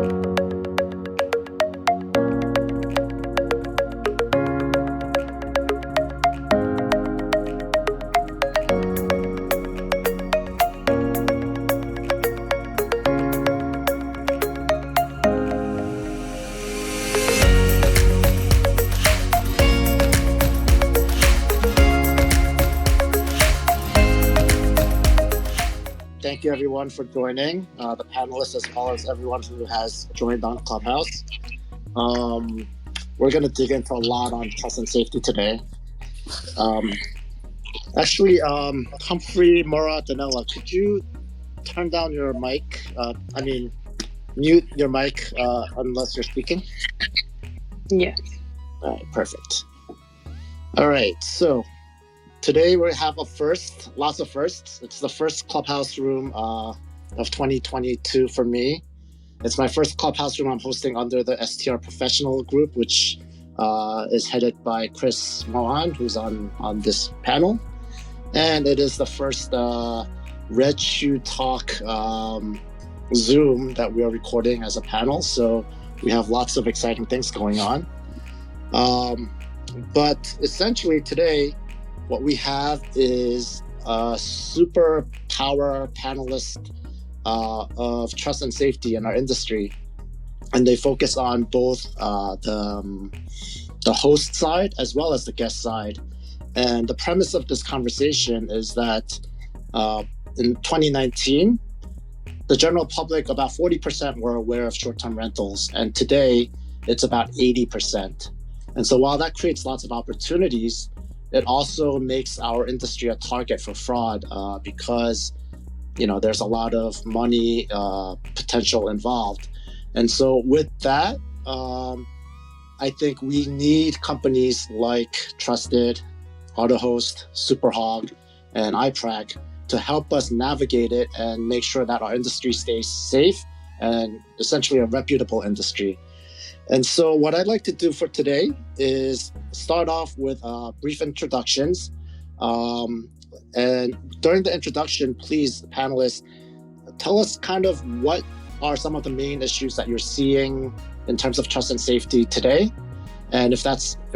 Thank you, everyone, for joining, the panelists as well as everyone who has joined on Clubhouse. We're going to dig into a lot on trust and safety today. Humphrey, Murat, and Ella, could you turn down your mic? Mute your mic unless you're speaking? Yes. All right, perfect. All right, so today we have a first, lots of firsts. It's the first Clubhouse room of 2022 for me. It's my first Clubhouse room I'm hosting under the STR Professional Group, which is headed by Chris Maughan, who's on this panel. And it is the first Red Shoe Talk Zoom that we are recording as a panel. So we have lots of exciting things going on. But essentially today, what we have is a super power panelist of trust and safety in our industry. And they focus on both the host side as well as the guest side. And the premise of this conversation is that in 2019, the general public, about 40% were aware of short-term rentals. And today, it's about 80%. And so while that creates lots of opportunities, it also makes our industry a target for fraud because, there's a lot of money potential involved. And so with that, I think we need companies like Trustd, Autohost, SUPERHOG, and I-PRAC to help us navigate it and make sure that our industry stays safe and essentially a reputable industry. And so what I'd like to do for today is start off with brief introductions. And during the introduction, please, panelists, tell us kind of what are some of the main issues that you're seeing in terms of trust and safety today. And if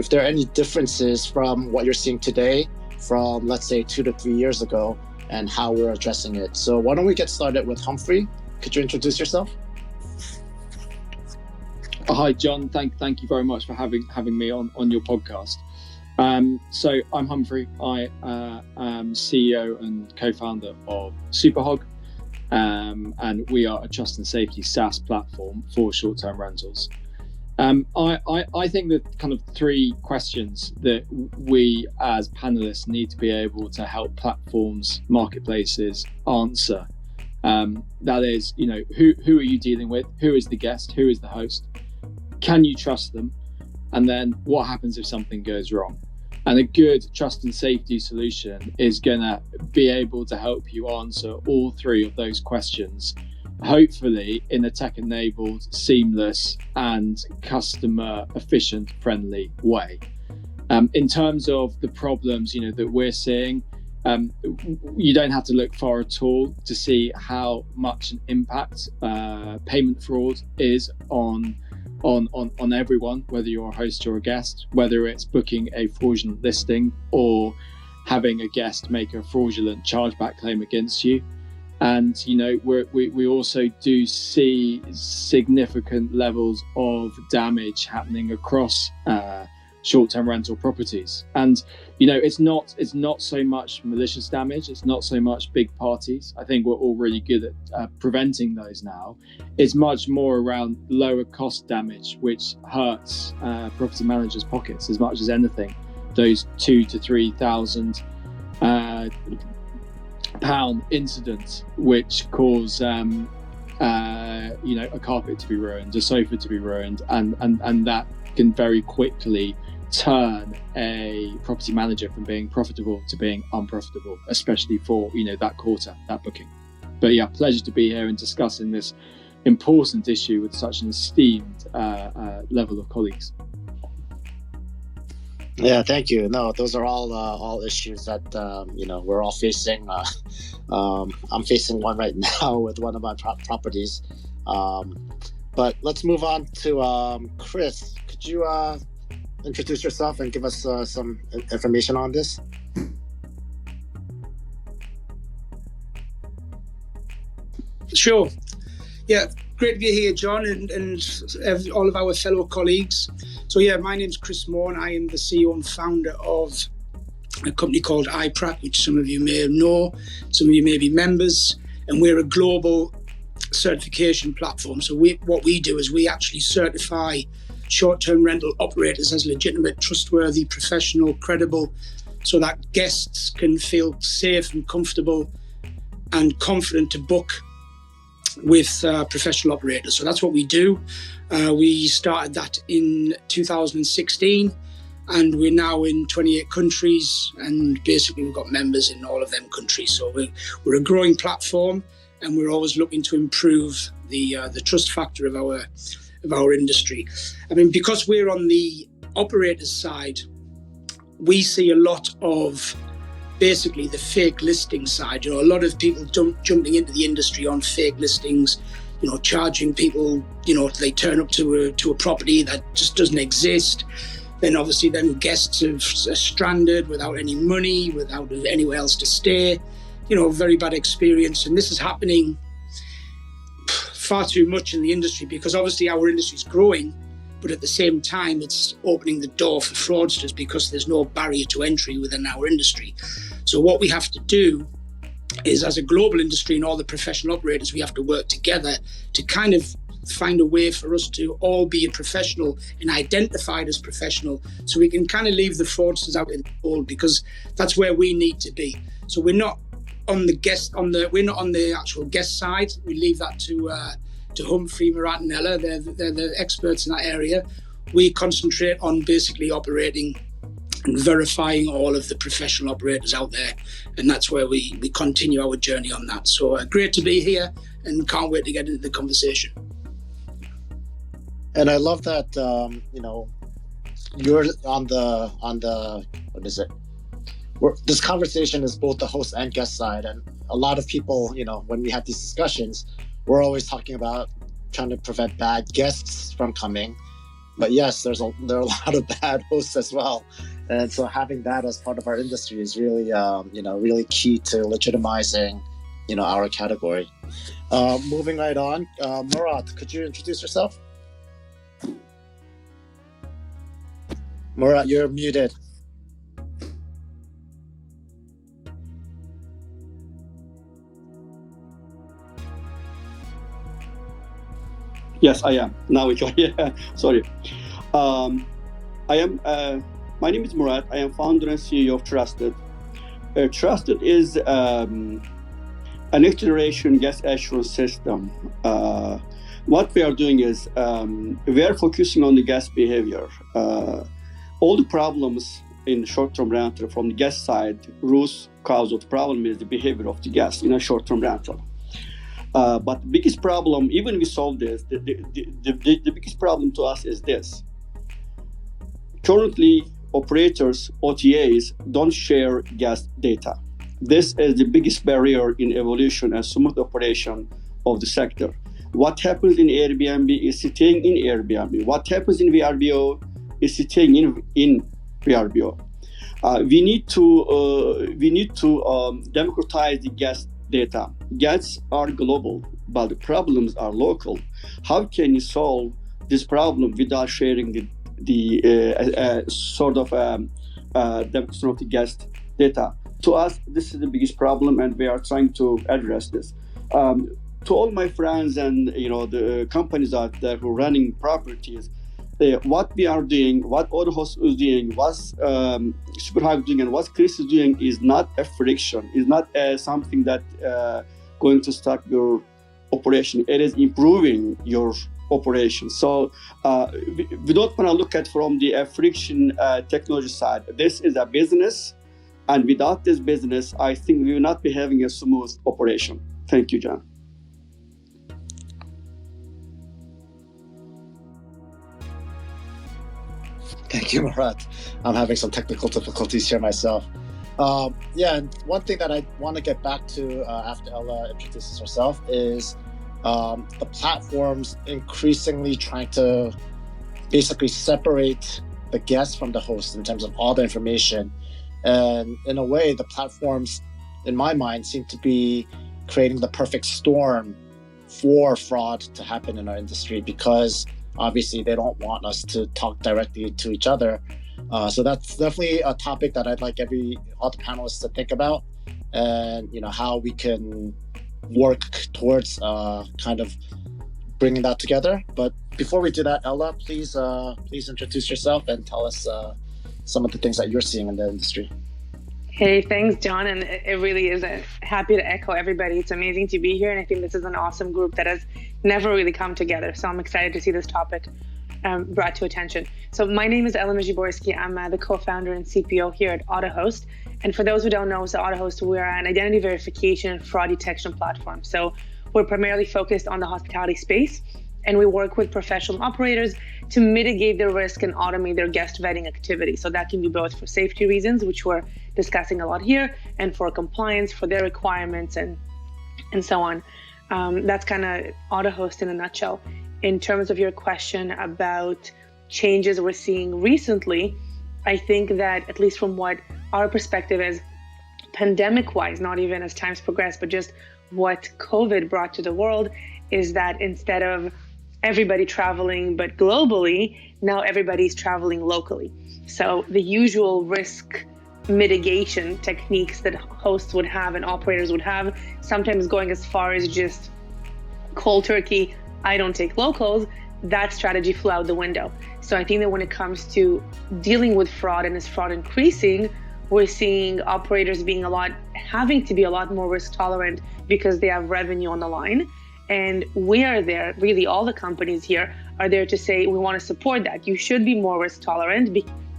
there are any differences from what you're seeing today from, let's say, 2 to 3 years ago and how we're addressing it. So why don't we get started with Humphrey? Could you introduce yourself? Hi, John. Thank you very much for having me on your podcast. So I'm Humphrey. I am CEO and co-founder of SUPERHOG, and we are a trust and safety SaaS platform for short-term rentals. I think that kind of three questions that we as panelists need to be able to help platforms, marketplaces answer. That is, who are you dealing with? Who is the guest? Who is the host? Can you trust them? And then what happens if something goes wrong? And a good trust and safety solution is going to be able to help you answer all three of those questions, hopefully in a tech-enabled, seamless, and customer-efficient, friendly way. In terms of the problems, that we're seeing, you don't have to look far at all to see how much an impact payment fraud is on everyone, whether you're a host or a guest, whether it's booking a fraudulent listing or having a guest make a fraudulent chargeback claim against you. And we also do see significant levels of damage happening across short-term rental properties. And it's not so much malicious damage, it's not so much big parties. I think we're all really good at preventing those now. It's much more around lower cost damage, which hurts property managers' pockets as much as anything. Those £2,000 to £3,000 pound incidents which cause a carpet to be ruined, a sofa to be ruined, and that can very quickly turn a property manager from being profitable to being unprofitable, especially for that quarter, that booking. But yeah, pleasure to be here and discussing this important issue with such an esteemed level of colleagues. Yeah, thank you. No, those are all issues that we're all facing. I'm facing one right now with one of my properties. But let's move on to Chris. Could you introduce yourself and give us some information on this? Sure. Yeah, great to be here, John, and all of our fellow colleagues. So yeah, my name's Chris Maughan. I am the CEO and founder of a company called I-PRAC, which some of you may know, some of you may be members, and we're a global certification platform. So what we do is we actually certify short-term rental operators as legitimate, trustworthy, professional, credible, so that guests can feel safe and comfortable and confident to book with professional operators. So that's what we do. We started that in 2016, and we're now in 28 countries, and basically we've got members in all of them countries. So we're a growing platform, and we're always looking to improve the trust factor of our industry. I mean, because we're on the operator's side, we see a lot of basically the fake listing side. A lot of people jumping into the industry on fake listings, charging people, they turn up to a property that just doesn't exist. Then obviously guests are stranded without any money, without anywhere else to stay. Very bad experience. And this is happening far too much in the industry, because obviously our industry is growing, but at the same time, it's opening the door for fraudsters because there's no barrier to entry within our industry. So what we have to do is, as a global industry and all the professional operators, we have to work together to kind of find a way for us to all be a professional and identified as professional, so we can kind of leave the fraudsters out in the cold, because that's where we need to be. So we're not on the actual guest side. We leave that to Humphrey, Murat and Ela. They're the experts in that area. We concentrate on basically operating and verifying all of the professional operators out there, and that's where we continue our journey on that. So great to be here, and can't wait to get into the conversation. And I love that you're on the what is it? This conversation is both the host and guest side, and a lot of people, when we have these discussions, we're always talking about trying to prevent bad guests from coming. But yes, there are a lot of bad hosts as well, and so having that as part of our industry is really, really key to legitimizing, our category. Moving right on, Murat, could you introduce yourself? Murat, you're muted. Yes, I am. Now we go. Yeah, sorry. My name is Murat. I am founder and CEO of Trustd. Trustd is a next generation guest assurance system. What we are doing is we are focusing on the guest behavior. All the problems in short-term rental from the guest side, root cause of the problem is the behavior of the guest in a short-term rental. But the biggest problem, even we solve this, the biggest problem to us is this. Currently, operators, OTAs, don't share guest data. This is the biggest barrier in evolution and smooth operation of the sector. What happens in Airbnb is staying in Airbnb. What happens in VRBO is staying in VRBO. We need to democratize the guest data. Guests are global, but the problems are local. How can you solve this problem without sharing the demonstration of the guest data? To us, this is the biggest problem, and we are trying to address this. To all my friends and the companies out there who are running properties, what we are doing, what Autohost is doing, what SUPERHOG doing, and what Chris is doing is not a friction. It's not something that going to stop your operation. It is improving your operation. So we don't want to look at from the friction technology side. This is a business, and without this business, I think we will not be having a smooth operation. Thank you, John. Thank you, Murat. I'm having some technical difficulties here myself. And one thing that I want to get back to after Ela introduces herself is the platforms increasingly trying to basically separate the guest from the host in terms of all the information. And in a way, the platforms, in my mind, seem to be creating the perfect storm for fraud to happen in our industry, because obviously they don't want us to talk directly to each other. So that's definitely a topic that I'd like all the panelists to think about, and how we can work towards kind of bringing that together. But before we do that, Ela, please introduce yourself and tell us some of the things that you're seeing in the industry. Hey, thanks, John. And it really is happy to echo everybody. It's amazing to be here. And I think this is an awesome group that has never really come together. So I'm excited to see this topic brought to attention. So my name is Ela Mezhiborsky. I'm the co-founder and CPO here at Autohost. And for those who don't know, so Autohost, we're an identity verification and fraud detection platform. So we're primarily focused on the hospitality space, and we work with professional operators to mitigate their risk and automate their guest vetting activity. So that can be both for safety reasons, which we're discussing a lot here, and for compliance, for their requirements, and so on. That's kind of Autohost in a nutshell. In terms of your question about changes we're seeing recently, I think that, at least from what our perspective is, pandemic-wise, not even as times progress, but just what COVID brought to the world, is that instead of everybody traveling but globally, now everybody's traveling locally. So the usual risk mitigation techniques that hosts would have and operators would have, sometimes going as far as just cold turkey, I don't take locals, that strategy flew out the window. So I think that when it comes to dealing with fraud, and as fraud increasing, we're seeing operators having to be a lot more risk tolerant because they have revenue on the line. And we are there, really all the companies here are there to say, we want to support that. You should be more risk tolerant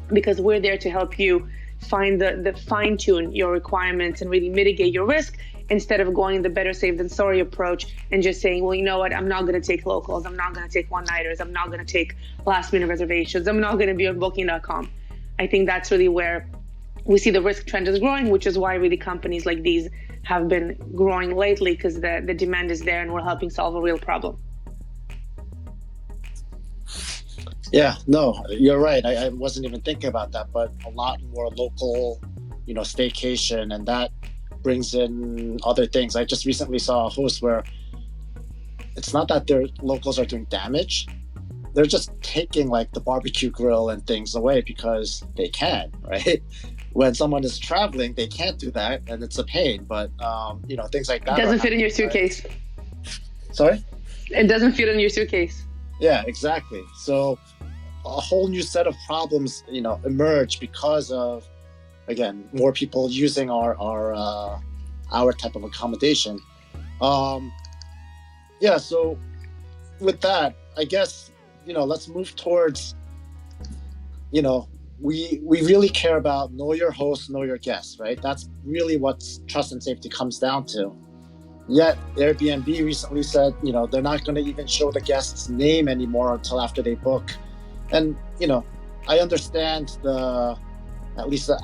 because we're there to help you find the fine tune your requirements and really mitigate your risk, instead of going the better safe than sorry approach and just saying, well, you know what, I'm not going to take locals, I'm not going to take one-nighters, I'm not going to take last minute reservations, I'm not going to be on booking.com. I think that's really where we see the risk trend is growing, which is why really companies like these have been growing lately, because the demand is there and we're helping solve a real problem. Yeah, no, you're right. I wasn't even thinking about that, but a lot more local, staycation, and that brings in other things. I just recently saw a host where it's not that their locals are doing damage. They're just taking like the barbecue grill and things away because they can, right? When someone is traveling, they can't do that, and it's a pain. But things like that. It doesn't fit in your suitcase. Right? Sorry? It doesn't fit in your suitcase. Yeah, exactly. So a whole new set of problems, emerge because of, again, more people using our type of accommodation. So with that, I guess, let's move towards, we really care about know your host, know your guests, right? That's really what trust and safety comes down to. Yet Airbnb recently said, they're not going to even show the guest's name anymore until after they book. And, I understand at least the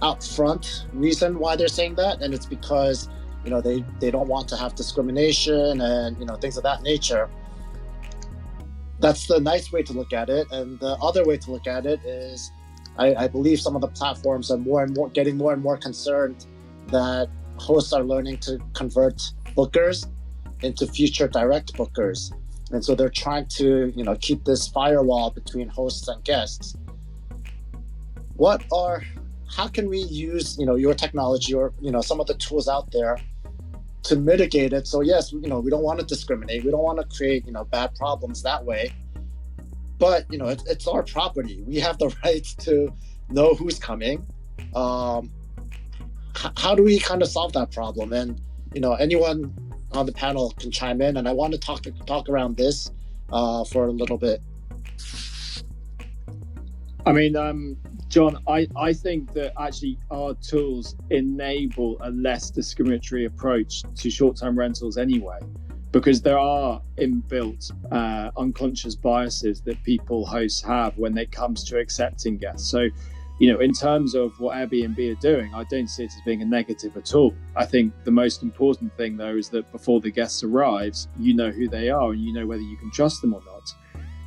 upfront reason why they're saying that. And it's because, they don't want to have discrimination and, things of that nature. That's the nice way to look at it. And the other way to look at it is, I believe some of the platforms are getting more and more concerned that hosts are learning to convert bookers into future direct bookers. And so they're trying to, keep this firewall between hosts and guests. How can we use, your technology or, some of the tools out there to mitigate it? So yes, we don't want to discriminate. We don't want to create, bad problems that way. But, it's our property. We have the right to know who's coming. How do we kind of solve that problem? And, anyone on the panel can chime in, and I want to talk around this for a little bit. I mean, John, I think that actually our tools enable a less discriminatory approach to short-term rentals anyway, because there are inbuilt unconscious biases that hosts have when it comes to accepting guests. So in terms of what Airbnb are doing, I don't see it as being a negative at all. I think the most important thing, though, is that before the guest arrives, you know who they are and you know whether you can trust them or not.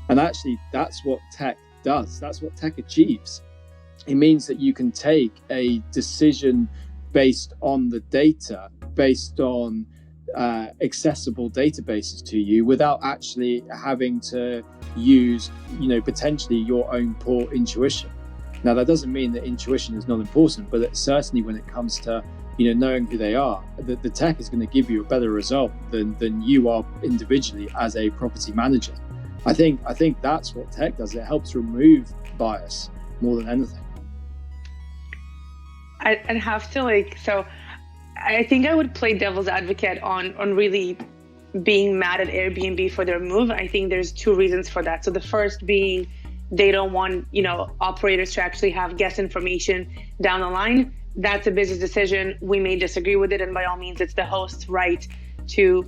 And actually, that's what tech does. That's what tech achieves. It means that you can take a decision based on the data, based on accessible databases to you, without actually having to use, potentially your own poor intuition. Now, that doesn't mean that intuition is not important, but certainly when it comes to, knowing who they are, the tech is going to give you a better result than you are individually as a property manager. I think that's what tech does. It helps remove bias more than anything. I'd have to so I think I would play devil's advocate on really being mad at Airbnb for their move. I think there's two reasons for that. So the first being they don't want, operators to actually have guest information down the line. That's a business decision. We may disagree with it, and by all means, it's the host's right to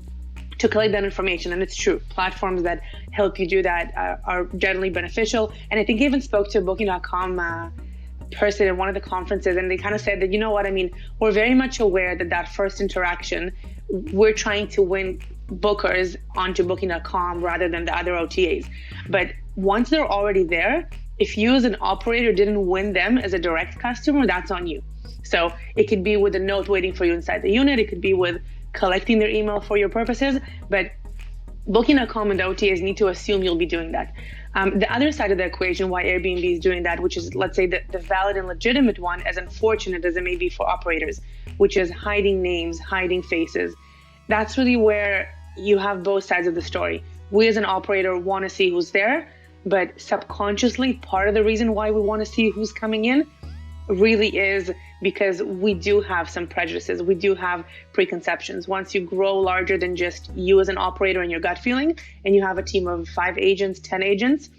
collect that information. And it's true. Platforms that help you do that are generally beneficial. And I think I even spoke to a Booking.com person in one of the conferences, and they kind of said that, we're very much aware that first interaction, we're trying to win bookers onto Booking.com rather than the other OTAs. But once they're already there, if you as an operator didn't win them as a direct customer, that's on you. So it could be with a note waiting for you inside the unit. It could be with collecting their email for your purposes. But Booking.com and the OTAs need to assume you'll be doing that. The other side of the equation, why Airbnb is doing that, which is, let's say, the valid and legitimate one, as unfortunate as it may be for operators, which is hiding names, hiding faces. That's really where you have both sides of the story. We as an operator want to see who's there, but subconsciously, part of the reason why we want to see who's coming in really is because we do have some prejudices. We do have preconceptions. Once you grow larger than just you as an operator and your gut feeling, and you have a team of 5 agents, 10 agents,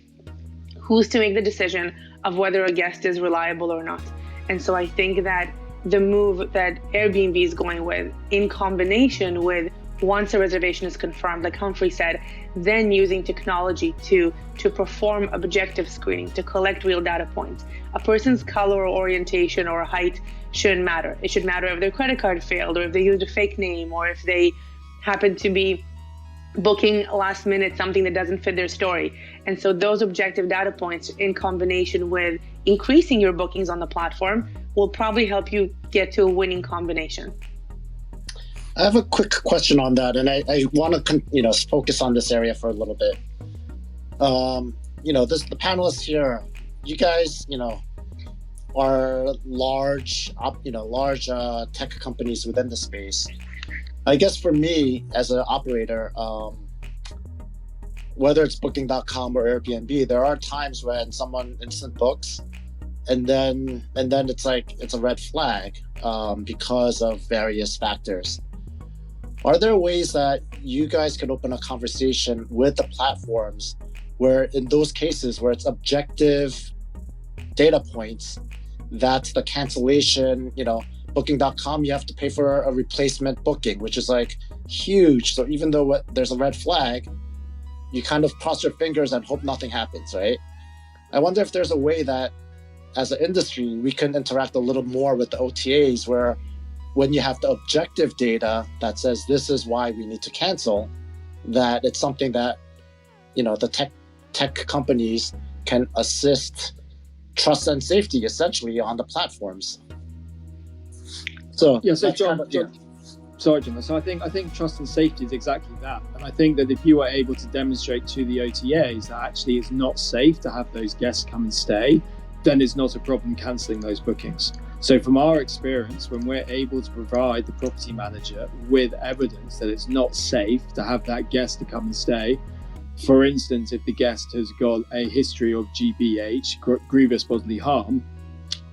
who's to make the decision of whether a guest is reliable or not? And so I think that the move that Airbnb is going with, in combination with once a reservation is confirmed, like Humphrey said, then using technology to perform objective screening, to collect real data points. A person's color or orientation or height shouldn't matter. It should matter if their credit card failed, or if they used a fake name, or if they happen to be booking last minute something that doesn't fit their story. And so those objective data points, in combination with increasing your bookings on the platform, will probably help you get to a winning combination. I have a quick question on that, and I want to focus on this area for a little bit. The panelists here, you guys, are large tech companies within the space. I guess for me as an operator, whether it's Booking.com or Airbnb, there are times when someone instant books, and then it's a red flag because of various factors. Are there ways that you guys could open a conversation with the platforms where, in those cases where it's objective data points, that's the cancellation, Booking.com, you have to pay for a replacement booking, which is huge. So even though there's a red flag, you kind of cross your fingers and hope nothing happens, right? I wonder if there's a way that as an industry, we can interact a little more with the OTAs, where when you have the objective data that says this is why we need to cancel, that it's something that, the tech companies can assist trust and safety essentially on the platforms. So John. So I think trust and safety is exactly that. And I think that if you are able to demonstrate to the OTAs that actually it's not safe to have those guests come and stay, then it's not a problem cancelling those bookings. So from our experience, when we're able to provide the property manager with evidence that it's not safe to have that guest to come and stay, for instance, if the guest has got a history of GBH, grievous bodily harm,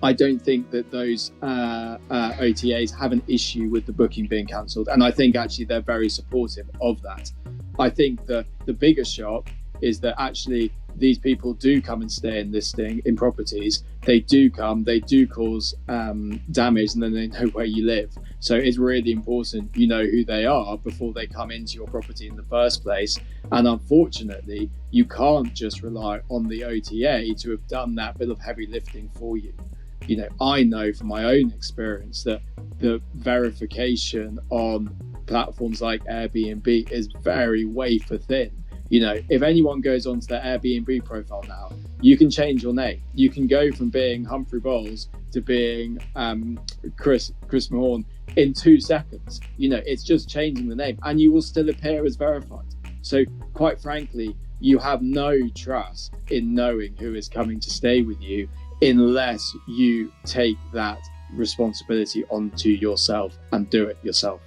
I don't think that those OTAs have an issue with the booking being cancelled. And I think actually they're very supportive of that. I think the bigger shock is that actually these people do come and stay in listing in properties. They do come, they do cause damage, and then they know where you live. So it's really important you know who they are before they come into your property in the first place. And unfortunately, you can't just rely on the OTA to have done that bit of heavy lifting for you. I know from my own experience that the verification on platforms like Airbnb is very wafer thin. If anyone goes onto their Airbnb profile now, you can change your name. You can go from being Humphrey Bowles to being Chris Maughan in 2 seconds. It's just changing the name, and you will still appear as verified. So quite frankly, you have no trust in knowing who is coming to stay with you unless you take that responsibility onto yourself and do it yourself.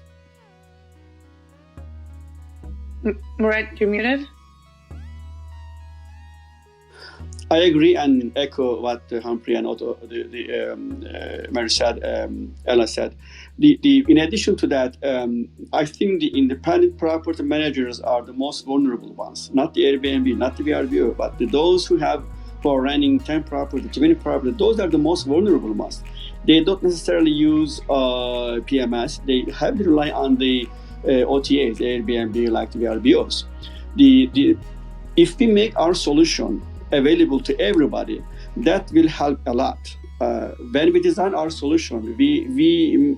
Murat, you're muted. I agree and echo what Humphrey and Mary said, Ella said. In addition to that, I think the independent property managers are the most vulnerable ones. Not the Airbnb, not the VRBO, but those who are running 10 property, 20 property. Those are the most vulnerable ones. They don't necessarily use PMS. They heavily rely on the OTAs, Airbnb, like the VRBOs. If we make our solution available to everybody, that will help a lot. When we design our solution, we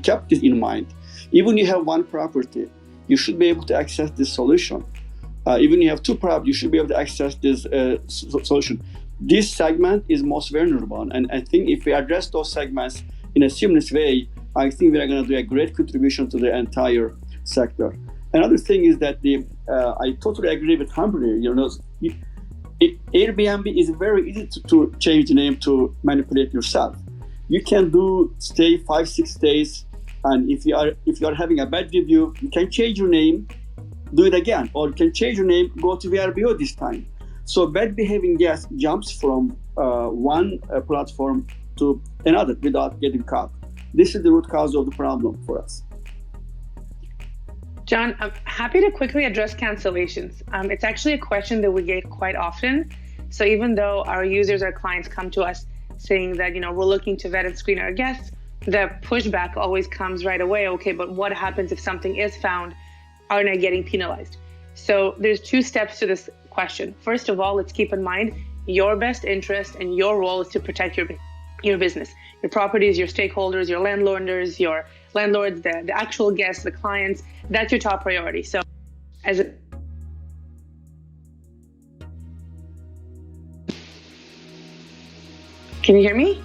kept this in mind. Even you have one property, you should be able to access this solution. Even you have 2 properties, you should be able to access this solution. This segment is most vulnerable, and I think if we address those segments in a seamless way, I think we are going to do a great contribution to the entire sector. Another thing is that I totally agree with Humphrey. Airbnb is very easy to change the name to manipulate yourself. You can stay 5-6 days, and if you are having a bad review, you can change your name, do it again, or you can change your name, go to VRBO this time. So bad behaving guest jumps from one platform to another without getting caught. This is the root cause of the problem for us. John, I'm happy to quickly address cancellations. It's actually a question that we get quite often. So even though our users, our clients come to us saying that, we're looking to vet and screen our guests, the pushback always comes right away. Okay, but what happens if something is found? Aren't I getting penalized? So there's 2 steps to this question. First of all, let's keep in mind your best interest and your role is to protect your business, your properties, your stakeholders, your landlords, the actual guests, the clients. That's your top priority. So can you hear me?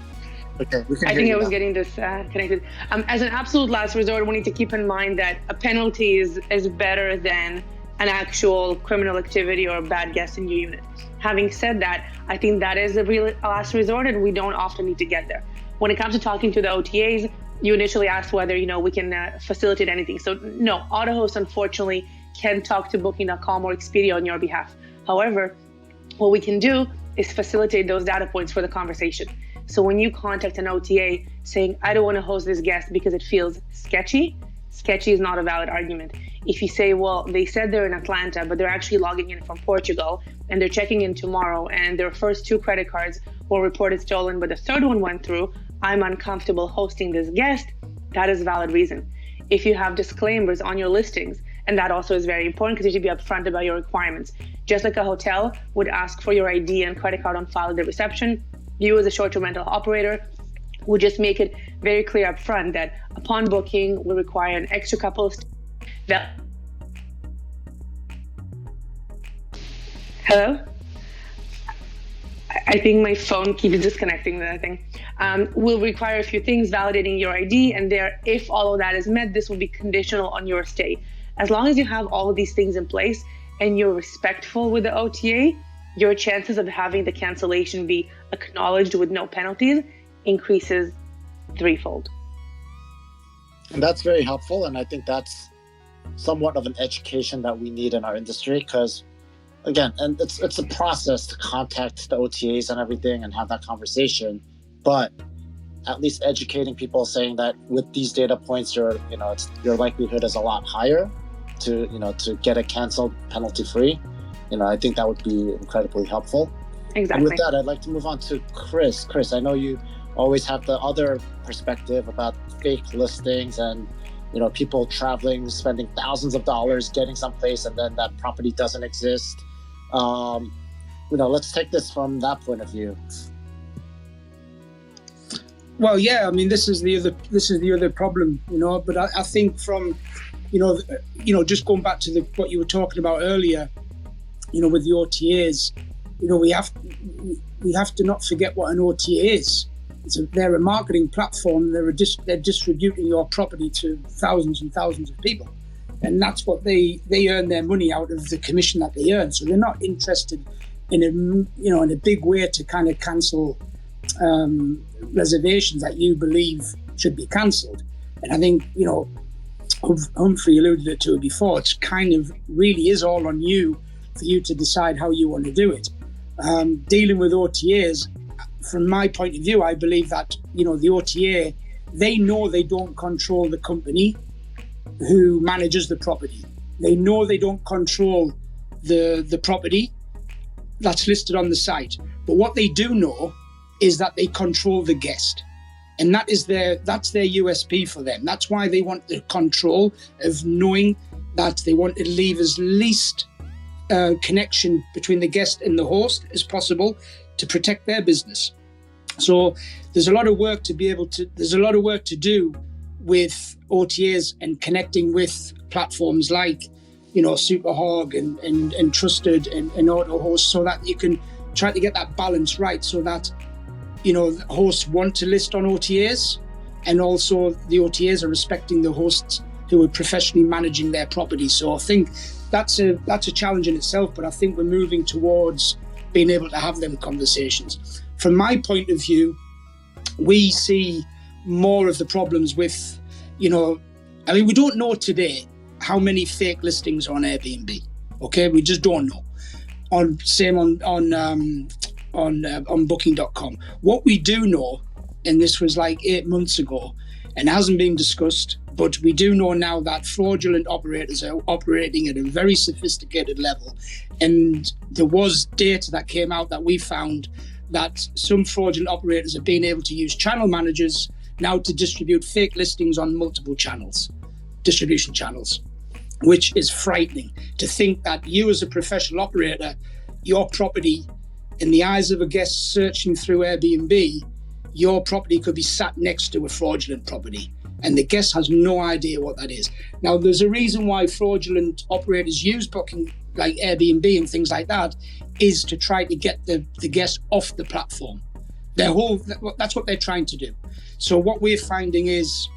Okay, I think I was getting this connected. As an absolute last resort, we need to keep in mind that a penalty is better than an actual criminal activity or a bad guest in your unit. Having said that, I think that is a real last resort, and we don't often need to get there. When it comes to talking to the OTAs, you initially asked whether we can facilitate anything. So no, Autohost unfortunately can't talk to Booking.com or Expedia on your behalf. However, what we can do is facilitate those data points for the conversation. So when you contact an OTA saying, I don't want to host this guest because it feels sketchy is not a valid argument. If you say, well, they said they're in Atlanta, but they're actually logging in from Portugal and they're checking in tomorrow and their first 2 credit cards were reported stolen, but the 3rd one went through, I'm uncomfortable hosting this guest, that is a valid reason. If you have disclaimers on your listings, and that also is very important because you should be upfront about your requirements. Just like a hotel would ask for your ID and credit card on file at the reception, you as a short-term rental operator would just make it very clear up front that upon booking, we require an extra couple of Hello? I think my phone keeps disconnecting the thing. We'll require a few things, validating your ID, and if all of that is met, this will be conditional on your stay. As long as you have all of these things in place and you're respectful with the OTA, your chances of having the cancellation be acknowledged with no penalties increases 3-fold. And that's very helpful. And I think that's somewhat of an education that we need in our industry because, again, and it's a process to contact the OTAs and everything and have that conversation. But at least educating people saying that with these data points, your likelihood is a lot higher to get it canceled penalty free. I think that would be incredibly helpful. Exactly. And with that, I'd like to move on to Chris. Chris, I know you always have the other perspective about fake listings and people traveling, spending thousands of dollars getting someplace and then that property doesn't exist. Let's take this from that point of view. Well, yeah, I mean, this is the other problem, But I think from, just going back to what you were talking about earlier, with the OTAs, we have to not forget what an OTA is. They're a marketing platform. They're distributing your property to thousands and thousands of people, and that's what they earn their money out of, the commission that they earn. So they're not interested in a big way to kind of cancel reservations that you believe should be cancelled. And I think Humphrey alluded to it before. It's kind of really is all on you for you to decide how you want to do it. Dealing with OTAs, from my point of view, I believe that the OTA, they know they don't control the company who manages the property. They know they don't control the property that's listed on the site. But what they do know is that they control the guest. And that's their USP for them. That's why they want the control of knowing that they want to leave as least connection between the guest and the host as possible to protect their business. So there's a lot of work to do with OTAs and connecting with platforms like, SUPERHOG and Trustd and Autohost, so that you can try to get that balance right, so that hosts want to list on OTAs, and also the OTAs are respecting the hosts who are professionally managing their property. So I think that's a challenge in itself, but I think we're moving towards being able to have them conversations. From my point of view, we see more of the problems with, we don't know today how many fake listings are on Airbnb. Okay, we just don't know. On Booking.com. What we do know, and this was like 8 months ago, and hasn't been discussed, but we do know now that fraudulent operators are operating at a very sophisticated level. And there was data that came out that we found that some fraudulent operators are being able to use channel managers now to distribute fake listings on multiple distribution channels, which is frightening to think that you as a professional operator, your property, in the eyes of a guest searching through Airbnb, your property could be sat next to a fraudulent property, and the guest has no idea what that is. Now, there's a reason why fraudulent operators use Booking, like Airbnb and things like that, is to try to get the guest off the platform. That's what they're trying to do. So what we're finding is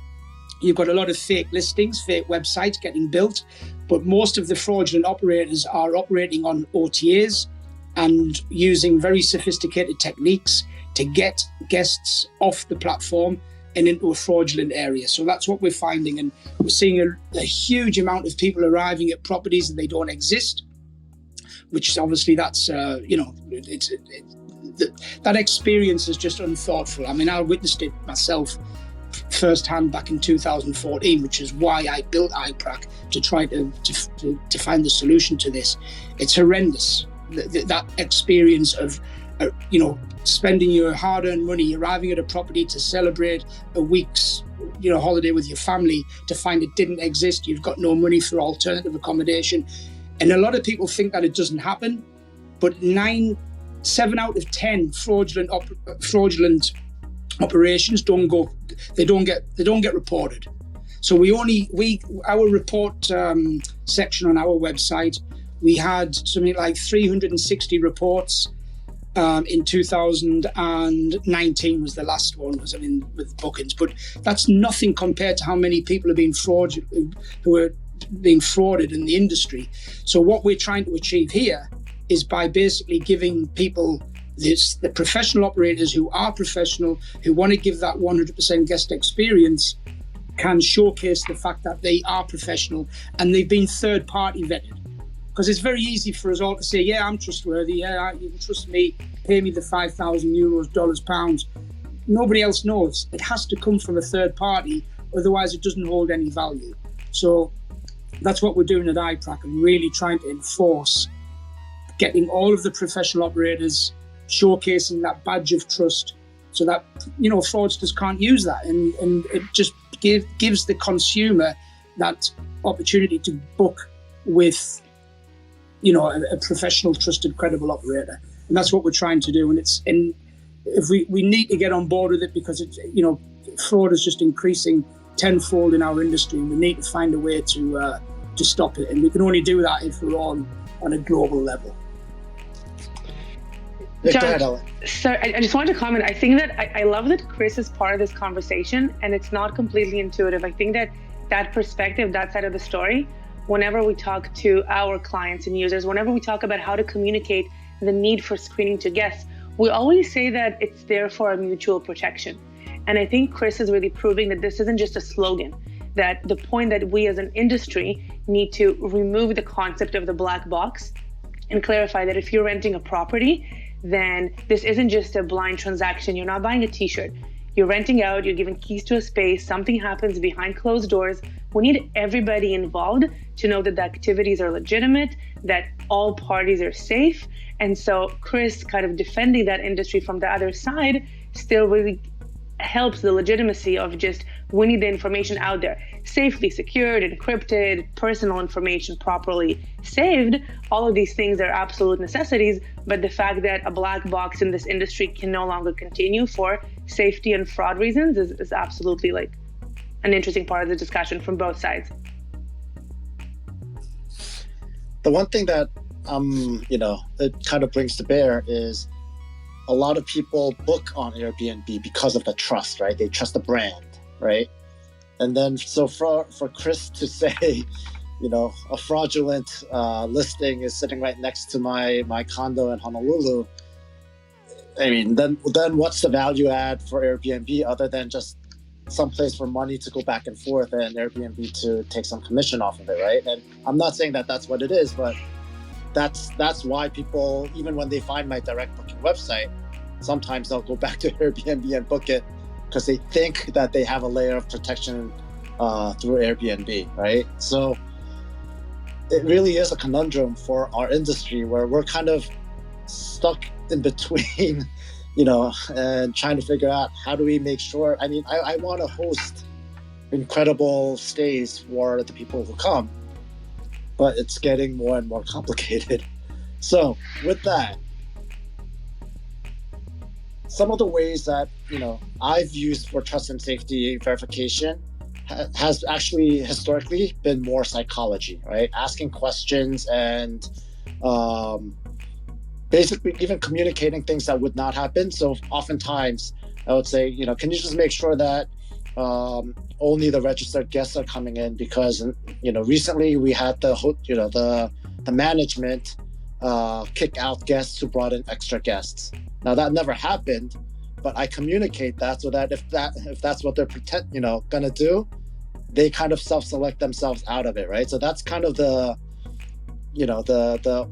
you've got a lot of fake listings, fake websites getting built, but most of the fraudulent operators are operating on OTAs and using very sophisticated techniques to get guests off the platform and into a fraudulent area. So that's what we're finding, and we're seeing a huge amount of people arriving at properties that they don't exist, which is obviously that experience is just unthoughtful. I mean, I witnessed it myself firsthand back in 2014, which is why I built I-PRAC, to try to find the solution to this. It's horrendous. That experience of, spending your hard-earned money, arriving at a property to celebrate a week's, holiday with your family, to find it didn't exist. You've got no money for alternative accommodation. And a lot of people think that it doesn't happen, but 7 out of 10 fraudulent operations don't get reported. So our report section on our website, we had something like 360 reports. In 2019 was the last one, with bookings, but that's nothing compared to how many people are being who are being frauded in the industry. So what we're trying to achieve here is by basically giving people the professional operators who are professional, who want to give that 100% guest experience, can showcase the fact that they are professional and they've been third-party vetted. Because it's very easy for us all to say, yeah, I'm trustworthy, yeah, you can trust me, pay me the 5,000 euros, dollars, pounds. Nobody else knows. It has to come from a third party, otherwise it doesn't hold any value. So that's what we're doing at I-PRAC, and really trying to enforce getting all of the professional operators, showcasing that badge of trust, so that fraudsters can't use that, and it just gives the consumer that opportunity to book with a professional, trusted, credible operator. And that's what we're trying to do. And if we need to get on board with it, because it's, fraud is just increasing tenfold in our industry, and we need to find a way to stop it. And we can only do that if we're on a global level. John, so I just wanted to comment. I think that I love that Chris is part of this conversation, and it's not completely intuitive. I think that perspective, that side of the story, whenever we talk to our clients and users, whenever we talk about how to communicate the need for screening to guests, we always say that it's there for a mutual protection. And I think Chris is really proving that this isn't just a slogan, that the point that we as an industry need to remove the concept of the black box and clarify that if you're renting a property, then this isn't just a blind transaction. You're not buying a t-shirt. You're renting out, you're giving keys to a space, something happens behind closed doors. We need everybody involved to know that the activities are legitimate, that all parties are safe. And so Chris kind of defending that industry from the other side still really helps the legitimacy of just, we need the information out there, safely secured, encrypted, personal information properly saved. All of these things are absolute necessities, but the fact that a black box in this industry can no longer continue for safety and fraud reasons is absolutely like an interesting part of the discussion from both sides. The one thing that it kind of brings to bear is a lot of people book on Airbnb because of the trust, right? They trust the brand, right? And then so for Chris to say, a fraudulent listing is sitting right next to my condo in Honolulu, I mean, then what's the value add for Airbnb other than just some place for money to go back and forth and Airbnb to take some commission off of it, right? And I'm not saying that that's what it is, but that's why people, even when they find my direct booking website, sometimes they'll go back to Airbnb and book it because they think that they have a layer of protection through Airbnb, right? So it really is a conundrum for our industry where we're kind of stuck in between, and trying to figure out how do we make sure. I mean, I want to host incredible stays for the people who come, but it's getting more and more complicated. So with that, some of the ways that, I've used for trust and safety verification has actually historically been more psychology, right? Asking questions and basically even communicating things that would not happen. So oftentimes I would say, can you just make sure that only the registered guests are coming in, because recently we had the management kick out guests who brought in extra guests. Now that never happened, but I communicate that so that if that's what they're gonna do, they kind of self-select themselves out of it, right? So that's kind of the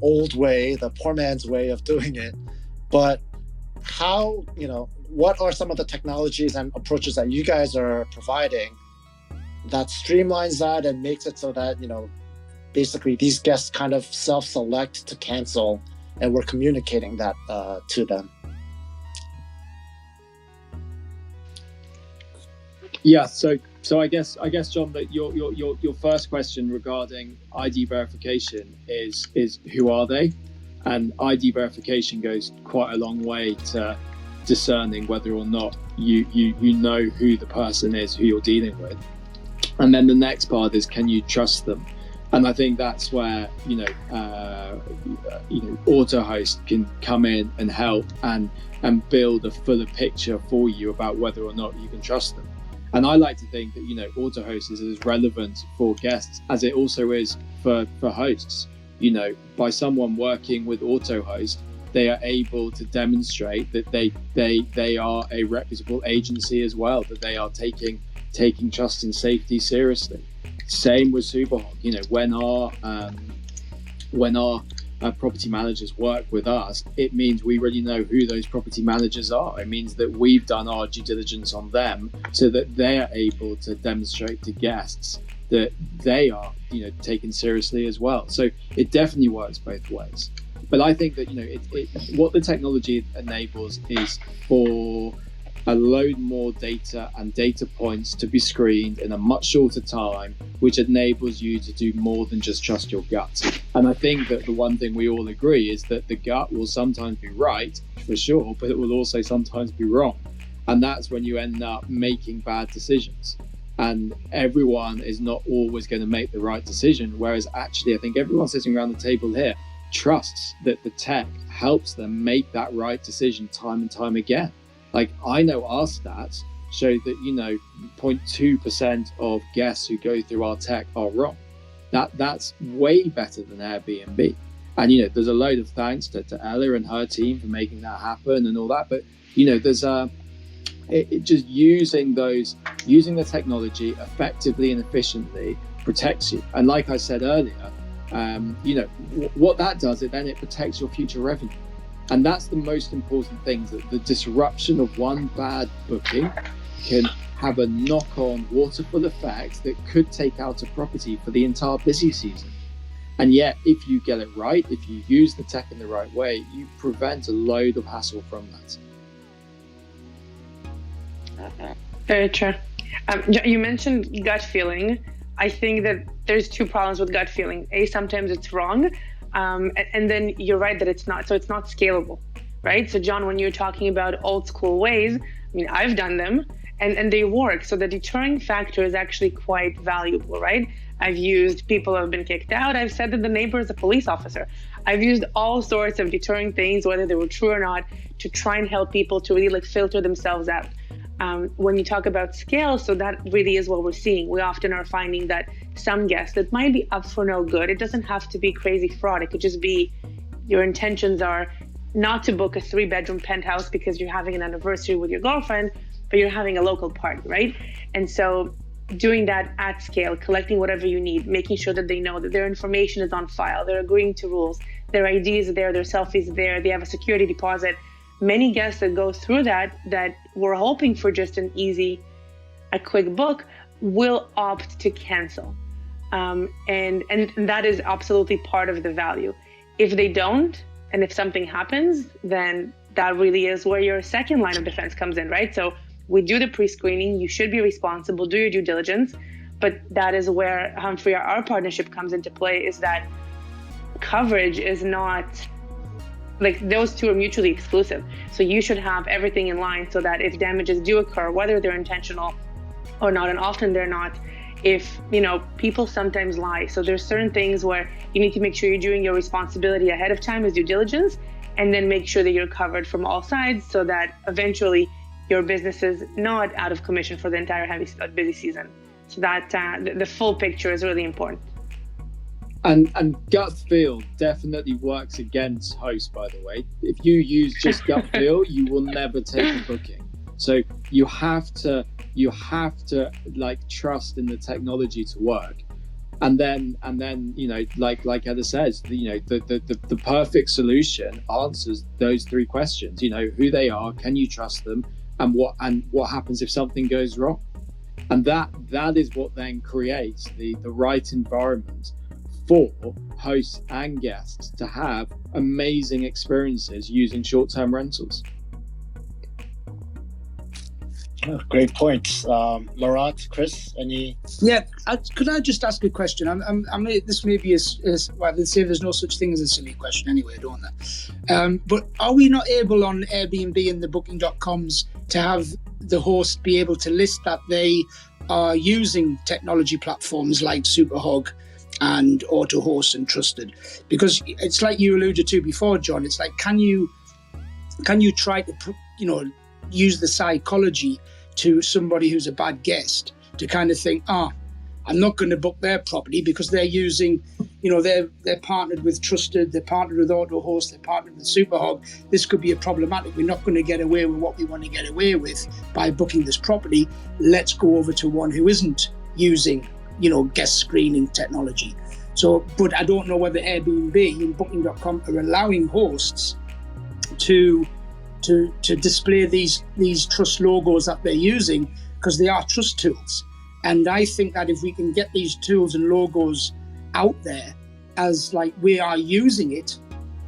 old way, the poor man's way of doing it. But how, what are some of the technologies and approaches that you guys are providing that streamlines that and makes it so that, basically these guests kind of self-select to cancel and we're communicating that to them? Yeah, so I guess John, that your first question regarding ID verification is who are they? And ID verification goes quite a long way to discerning whether or not you know who the person is who you're dealing with. And then the next part is, can you trust them? And I think that's where Autohost can come in and help and build a fuller picture for you about whether or not you can trust them. And I like to think that Autohost is as relevant for guests as it also is for hosts. By someone working with Autohost, they are able to demonstrate that they are a reputable agency as well, that they are taking trust and safety seriously. Same with SUPERHOG. When our property managers work with us, it means we really know who those property managers are. It means that we've done our due diligence on them so that they're able to demonstrate to guests that they are, taken seriously as well. So it definitely works both ways. But I think that, what the technology enables is for a load more data and data points to be screened in a much shorter time, which enables you to do more than just trust your gut. And I think that the one thing we all agree is that the gut will sometimes be right, for sure, but it will also sometimes be wrong. And that's when you end up making bad decisions. And everyone is not always going to make the right decision, whereas actually I think everyone sitting around the table here trusts that the tech helps them make that right decision time and time again. Like, I know our stats show that, 0.2% of guests who go through our tech are wrong. That's way better than Airbnb. And, there's a load of thanks to Ella and her team for making that happen and all that. But, there's just using the technology effectively and efficiently protects you. And like I said earlier, what that does, it protects your future revenue. And that's the most important thing, that the disruption of one bad booking can have a knock-on waterfall effect that could take out a property for the entire busy season. And yet, if you get it right, if you use the tech in the right way, you prevent a load of hassle from that. Very true. You mentioned gut feeling. I think that there's two problems with gut feeling. Sometimes it's wrong. And then you're right that it's not scalable, right? So John, when you're talking about old school ways, I've done them and they work. So the deterring factor is actually quite valuable, right? I've used people who have been kicked out. I've said that the neighbor is a police officer. I've used all sorts of deterring things, whether they were true or not, to try and help people to really filter themselves out. When you talk about scale, so that really is what we're seeing. We often are finding that some guests that might be up for no good, it doesn't have to be crazy fraud. It could just be your intentions are not to book a 3-bedroom penthouse because you're having an anniversary with your girlfriend, but you're having a local party, right? And so doing that at scale, collecting whatever you need, making sure that they know that their information is on file, they're agreeing to rules, their ID is there, their selfies there, they have a security deposit. Many guests that go through that were hoping for just a quick book will opt to cancel. And that is absolutely part of the value. If they don't, and if something happens, then that really is where your second line of defense comes in, right? So we do the pre-screening, you should be responsible, do your due diligence, but that is where Humphrey, our partnership comes into play, is that coverage is not, like, those two are mutually exclusive. So you should have everything in line so that if damages do occur, whether they're intentional or not, and often they're not, if, people sometimes lie. So there's certain things where you need to make sure you're doing your responsibility ahead of time as due diligence, and then make sure that you're covered from all sides so that eventually your business is not out of commission for the entire busy season. So that the full picture is really important. And gut feel definitely works against hosts, by the way. If you use just gut feel, you will never take a booking. So you have to trust in the technology to work. And then like Ella says, the perfect solution answers those three questions. Who they are, can you trust them, and what happens if something goes wrong? And that is what then creates the right environment for hosts and guests to have amazing experiences using short-term rentals. Oh, great points. Murat, Chris, any? Yeah, could I just ask a question? This may be well, let's say there's no such thing as a silly question anyway, don't there? But are we not able on Airbnb and the Booking.coms to have the host be able to list that they are using technology platforms like SUPERHOG and Autohost and Trustd? Because it's like you alluded to before, John, it's like, can you try to, use the psychology to somebody who's a bad guest to kind of think, I'm not going to book their property because they're using, they're partnered with Trustd, they're partnered with Autohost, they're partnered with SUPERHOG. This could be a problematic. We're not going to get away with what we want to get away with by booking this property. Let's go over to one who isn't using, guest screening technology. So, but I don't know whether Airbnb and Booking.com are allowing hosts to display these trust logos that they're using, because they are trust tools. And I think that if we can get these tools and logos out there as like we are using it,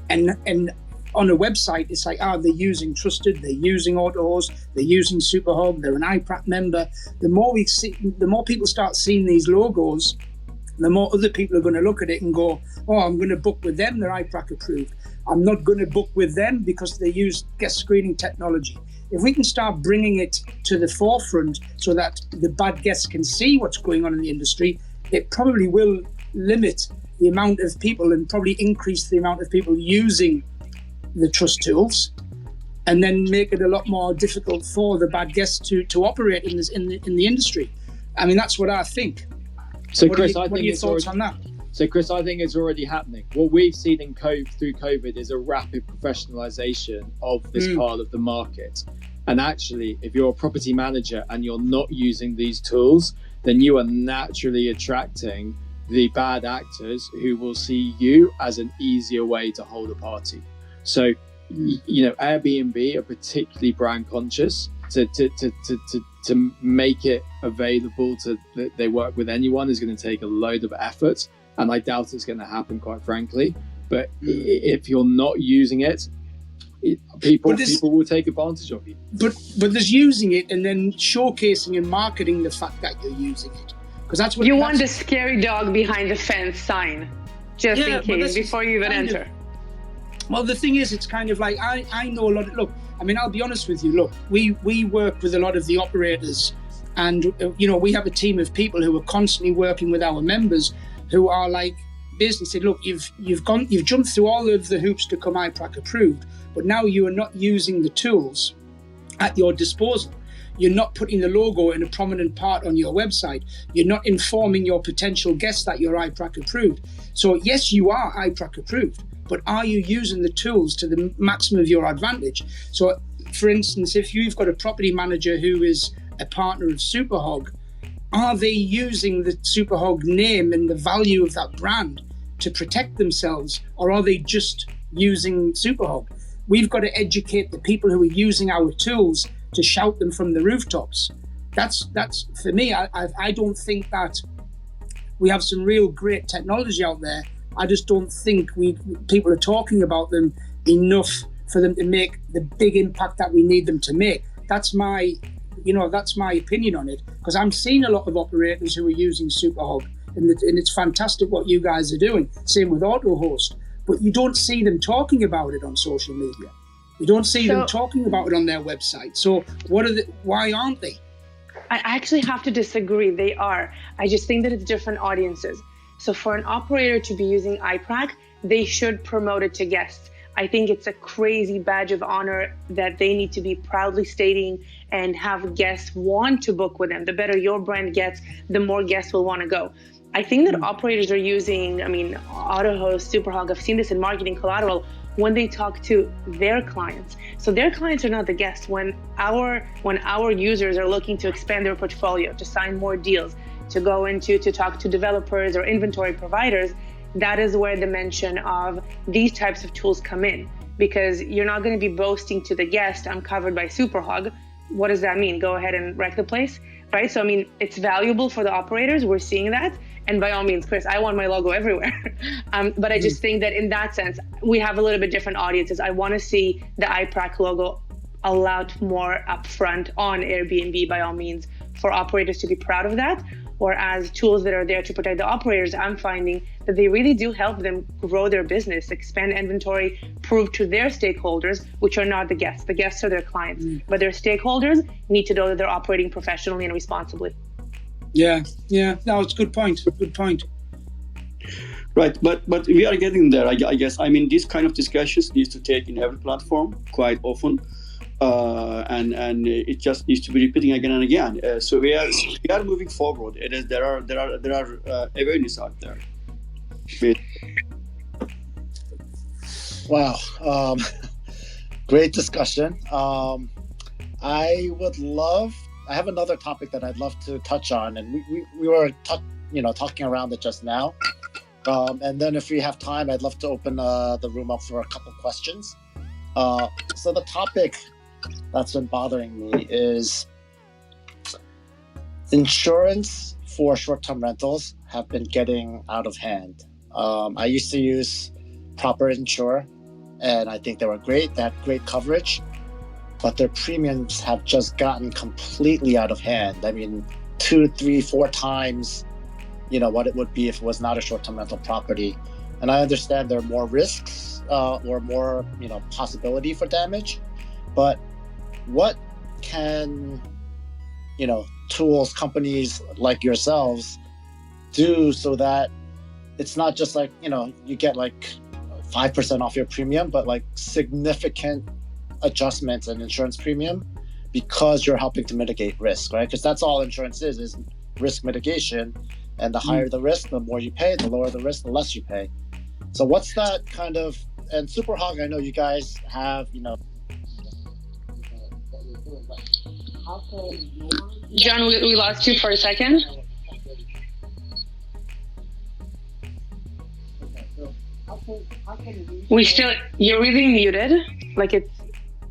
and on a website, it's like, they're using Trustd, they're using Autohost, they're using SUPERHOG, they're an I-PRAC member. The more people start seeing these logos, the more other people are going to look at it and go, oh, I'm going to book with them, they're I-PRAC approved. I'm not going to book with them because they use guest screening technology. If we can start bringing it to the forefront so that the bad guests can see what's going on in the industry, it probably will limit the amount of people and probably increase the amount of people using the trust tools, and then make it a lot more difficult for the bad guests to operate in the industry. I mean, that's what I think. So, Chris, what are your thoughts on that? So, Chris, I think it's already happening. What we've seen through COVID is a rapid professionalization of this part of the market. And actually, if you're a property manager and you're not using these tools, then you are naturally attracting the bad actors who will see you as an easier way to hold a party. So, Airbnb are particularly brand conscious to make it available they work with anyone is going to take a load of effort. And I doubt it's going to happen, quite frankly. But if you're not using it, people will take advantage of you. But there's using it and then showcasing and marketing the fact that you're using it. Because that's what want the scary dog behind the fence sign, just in case, before you even enter. Well, the thing is, it's kind of like, I know a lot of, look, I mean, I'll be honest with you, look, we work with a lot of the operators, and, we have a team of people who are constantly working with our members who are like, basically said, look, you've jumped through all of the hoops to come I-PRAC approved, but now you are not using the tools at your disposal. You're not putting the logo in a prominent part on your website. You're not informing your potential guests that you're I-PRAC approved. So yes, you are I-PRAC approved, but are you using the tools to the maximum of your advantage? So for instance, if you've got a property manager who is a partner of SUPERHOG, are they using the SUPERHOG name and the value of that brand to protect themselves, or are they just using SUPERHOG? We've got to educate the people who are using our tools to shout them from the rooftops. That's for me. I don't think that we have some real great technology out there. I just don't think people are talking about them enough for them to make the big impact that we need them to make. That's my opinion on it, because I'm seeing a lot of operators who are using SUPERHOG, and it's fantastic what you guys are doing. Same with Autohost, but you don't see them talking about it on social media. You don't see them talking about it on their website. So why aren't they? I actually have to disagree. They are. I just think that it's different audiences. So for an operator to be using I-PRAC, they should promote it to guests. I think it's a crazy badge of honor that they need to be proudly stating and have guests want to book with them. The better your brand gets, the more guests will want to go. I think that operators are using, Autohost, SUPERHOG, I've seen this in marketing collateral, when they talk to their clients. So their clients are not the guests. When our users are looking to expand their portfolio, to sign more deals, to go into, to talk to developers or inventory providers, that is where the mention of these types of tools come in, because you're not going to be boasting to the guest, I'm covered by SUPERHOG. What does that mean? Go ahead and wreck the place, right? So, it's valuable for the operators. We're seeing that. And by all means, Chris, I want my logo everywhere. But I just think that in that sense, we have a little bit different audiences. I want to see the I-PRAC logo a lot more upfront on Airbnb, by all means, for operators to be proud of that. Or as tools that are there to protect the operators, I'm finding that they really do help them grow their business, expand inventory, prove to their stakeholders, which are not the guests. The guests are their clients, but their stakeholders need to know that they're operating professionally and responsibly. Yeah. No, it's a good point. Good point. Right, but we are getting there, I guess. These kind of discussions needs to take in every platform quite often. And it just needs to be repeating again and again. So we are moving forward. There are awareness out there. Wow, great discussion. I have another topic that I'd love to touch on, and we were talking around it just now. And then if we have time, I'd love to open the room up for a couple questions. So the topic that's been bothering me is insurance for short-term rentals have been getting out of hand. I used to use Proper Insure, and I think they were great. They had great coverage, but their premiums have just gotten completely out of hand. I mean, 2, 3, 4 times, what it would be if it was not a short-term rental property. And I understand there are more risks or more, possibility for damage. But what can, tools, companies like yourselves do so that it's not just like, you get like 5% off your premium, but like significant adjustments in insurance premium because you're helping to mitigate risk, right? Because that's all insurance is risk mitigation. And the higher the risk, the more you pay. The lower the risk, the less you pay. So what's that kind of, and SUPERHOG, I know you guys have, John, we lost you for a second. You're really muted. Like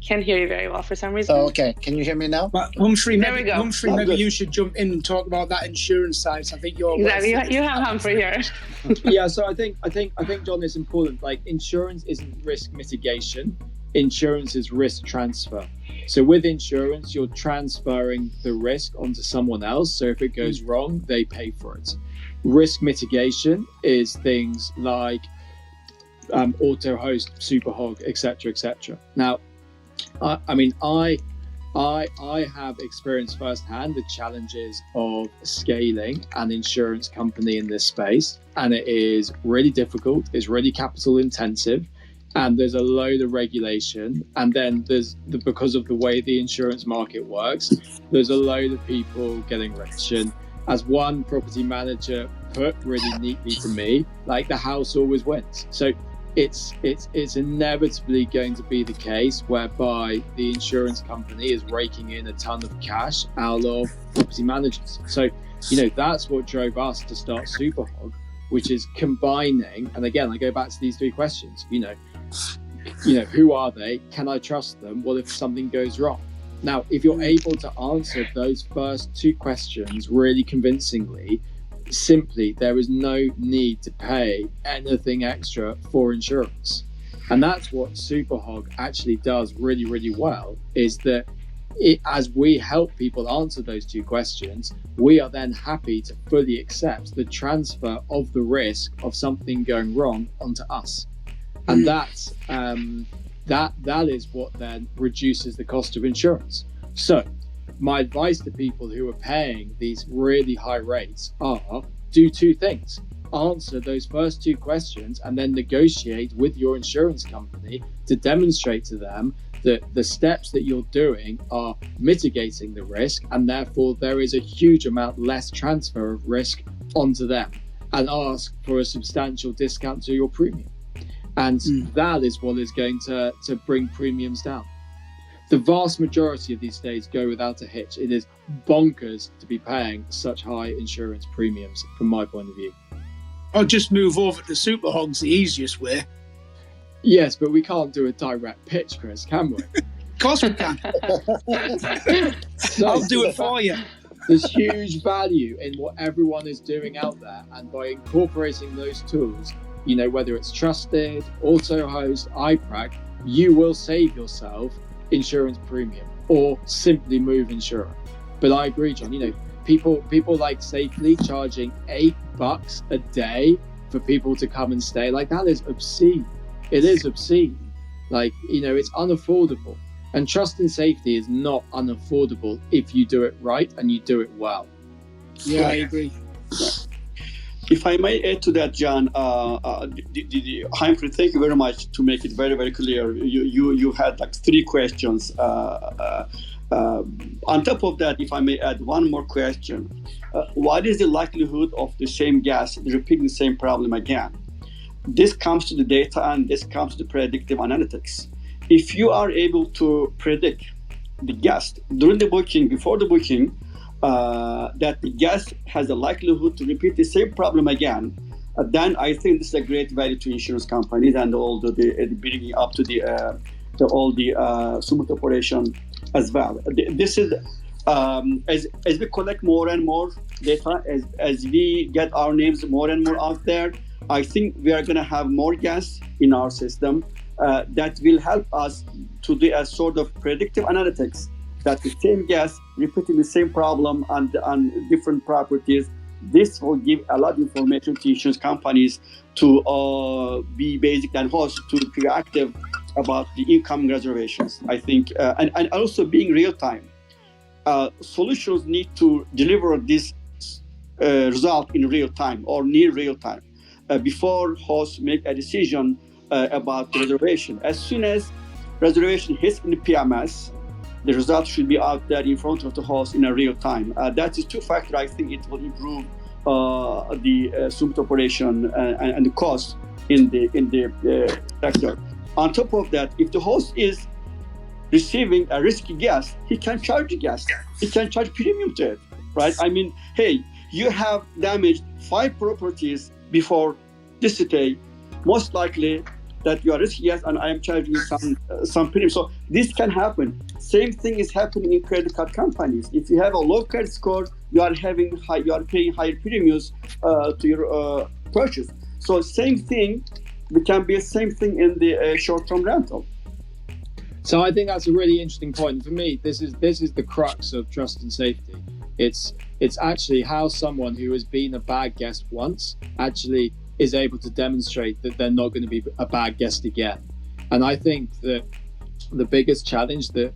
can't hear you very well for some reason. Oh, okay. Can you hear me now? But Humphrey, there we go. Humphrey, maybe you should jump in and talk about that insurance side. So I think you're exactly. You have Humphrey here. Yeah. So I think, John, it's important. Like, insurance isn't risk mitigation. Insurance is risk transfer. So with insurance, you're transferring the risk onto someone else. So if it goes wrong, they pay for it. Risk mitigation is things like Autohost, SUPERHOG, etc. Now, I have experienced firsthand the challenges of scaling an insurance company in this space, and it is really difficult. It's really capital intensive, and there's a load of regulation. And then because of the way the insurance market works, there's a load of people getting rich. And as one property manager put really neatly to me, like, the house always wins. So it's inevitably going to be the case whereby the insurance company is raking in a ton of cash out of property managers. So, that's what drove us to start SUPERHOG, which is combining, and again, I go back to these 3 questions, who are they? Can I trust them? What if something goes wrong? Now, if you're able to answer those first 2 questions really convincingly, simply, there is no need to pay anything extra for insurance. And that's what SUPERHOG actually does really, really well, is that as we help people answer those 2 questions, we are then happy to fully accept the transfer of the risk of something going wrong onto us. And that is what then reduces the cost of insurance. So my advice to people who are paying these really high rates are, do 2 things. Answer those first 2 questions and then negotiate with your insurance company to demonstrate to them that the steps that you're doing are mitigating the risk, and therefore there is a huge amount less transfer of risk onto them, and ask for a substantial discount to your premium. And that is what is going to bring premiums down. The vast majority of these days go without a hitch. It is bonkers to be paying such high insurance premiums from my point of view. I'll just move over to SUPERHOG's the easiest way. Yes, but we can't do a direct pitch, Chris, can we? Of course we can. I'll do it for you. There's huge value in what everyone is doing out there, and by incorporating those tools, whether it's Trustd, Autohost, I-PRAC, you will save yourself insurance premium or simply move insurer. But I agree, John, people like Safely charging $8 a day for people to come and stay. Like, that is obscene. It is obscene. Like, it's unaffordable. And trust and safety is not unaffordable if you do it right and you do it well. Yeah, I agree. If I may add to that, John, Humphrey, thank you very much to make it very, very clear. You had like 3 questions. On top of that, if I may add one more question, what is the likelihood of the same guest repeating the same problem again? This comes to the data, and this comes to the predictive analytics. If you are able to predict the guest during the booking, before the booking, that the guest has a likelihood to repeat the same problem again, then I think this is a great value to insurance companies and all the bringing up to all the smooth operation as well. This is as we collect more and more data, as we get our names more and more out there, I think we are going to have more guests in our system. that will help us to do a sort of predictive analytics that the same guest repeating the same problem on different properties. This will give a lot of information to insurance companies to be basic and host to be proactive about the incoming reservations. I think, and also being real time. Solutions need to deliver this result in real time or near real time before hosts make a decision about the reservation. As soon as reservation hits in the PMS, the result should be out there in front of the host in a real time. That is two factors. I think it will improve the smooth operation and the cost in the sector. On top of that, if the host is receiving a risky guest, he can charge the guest. He can charge premium to it, right? I mean, hey, you have damaged 5 properties before this stay. Most likely that you are risky guest, and I am charging some premium. So this can happen. Same thing is happening in credit card companies. If you have a low credit score, you are paying higher premiums to your purchase. So same thing, it can be the same thing in the short-term rental. So I think that's a really interesting point. For me, this is the crux of trust and safety. It's actually how someone who has been a bad guest once actually is able to demonstrate that they're not going to be a bad guest again. And I think that the biggest challenge that